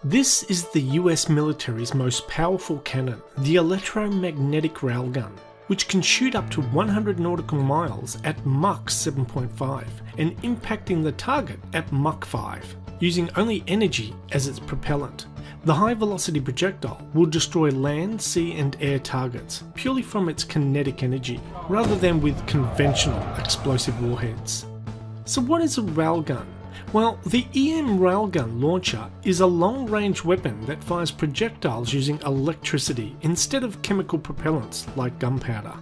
This is the US military's most powerful cannon, the electromagnetic railgun, which can shoot up to 100 nautical miles at Mach 7.5 and impacting the target at Mach 5, using only energy as its propellant. The high-velocity projectile will destroy land, sea and air targets purely from its kinetic energy, rather than with conventional explosive warheads. So what is a railgun? Well, the EM Railgun Launcher is a long-range weapon that fires projectiles using electricity instead of chemical propellants like gunpowder.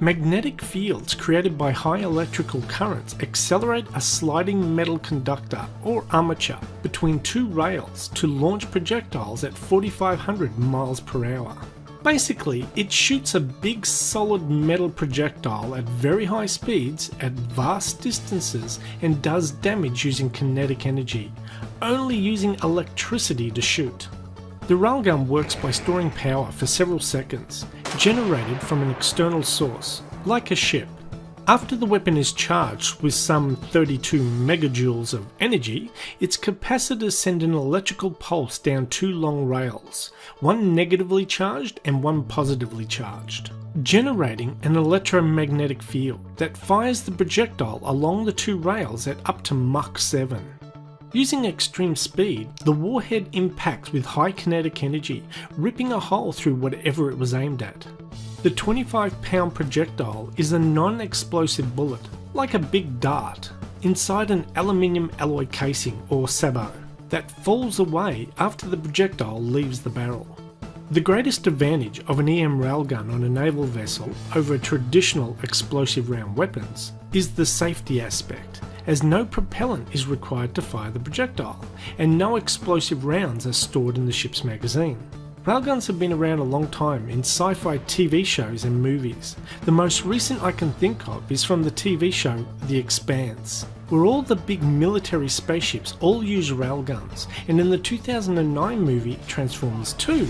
Magnetic fields created by high electrical currents accelerate a sliding metal conductor or armature between two rails to launch projectiles at 4,500 miles per hour. Basically, it shoots a big solid metal projectile at very high speeds at vast distances and does damage using kinetic energy, only using electricity to shoot. The railgun works by storing power for several seconds, generated from an external source, like a ship. After the weapon is charged with some 32 megajoules of energy, its capacitors send an electrical pulse down two long rails, one negatively charged and one positively charged, generating an electromagnetic field that fires the projectile along the two rails at up to Mach 7. Using extreme speed, the warhead impacts with high kinetic energy, ripping a hole through whatever it was aimed at. The 25-pound projectile is a non-explosive bullet, like a big dart, inside an aluminium alloy casing or sabot, that falls away after the projectile leaves the barrel. The greatest advantage of an EM railgun on a naval vessel over traditional explosive round weapons is the safety aspect, as no propellant is required to fire the projectile, and no explosive rounds are stored in the ship's magazine. Railguns have been around a long time in sci-fi TV shows and movies. The most recent I can think of is from the TV show The Expanse, where all the big military spaceships all use railguns, and in the 2009 movie Transformers 2,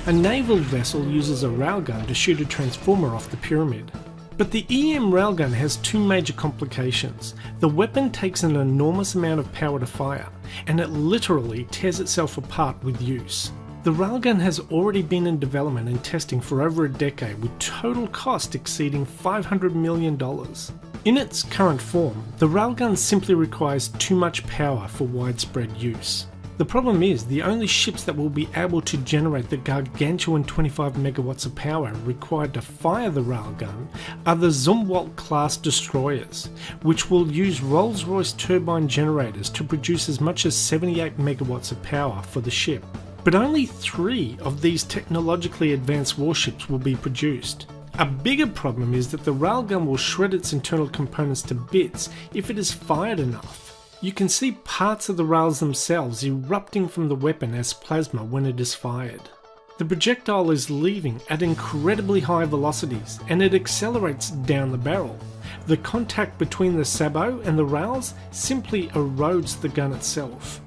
a naval vessel uses a railgun to shoot a transformer off the pyramid. But the EM railgun has two major complications. The weapon takes an enormous amount of power to fire, and it literally tears itself apart with use. The railgun has already been in development and testing for over a decade, with total cost exceeding $500 million. In its current form, the railgun simply requires too much power for widespread use. The problem is, the only ships that will be able to generate the gargantuan 25 megawatts of power required to fire the railgun are the Zumwalt class destroyers, which will use Rolls-Royce turbine generators to produce as much as 78 megawatts of power for the ship. But only 3 of these technologically advanced warships will be produced. A bigger problem is that the railgun will shred its internal components to bits if it is fired enough. You can see parts of the rails themselves erupting from the weapon as plasma when it is fired. The projectile is leaving at incredibly high velocities and it accelerates down the barrel. The contact between the sabot and the rails simply erodes the gun itself.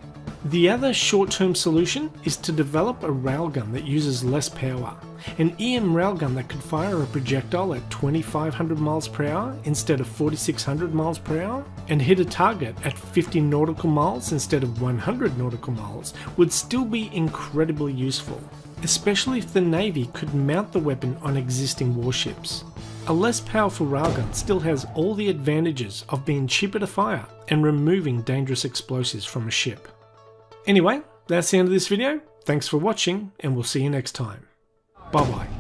The other short-term solution is to develop a railgun that uses less power. An EM railgun that could fire a projectile at 2,500 miles per hour instead of 4,600 miles per hour and hit a target at 50 nautical miles instead of 100 nautical miles would still be incredibly useful, especially if the Navy could mount the weapon on existing warships. A less powerful railgun still has all the advantages of being cheaper to fire and removing dangerous explosives from a ship. Anyway, that's the end of this video. Thanks for watching and we'll see you next time. Bye bye.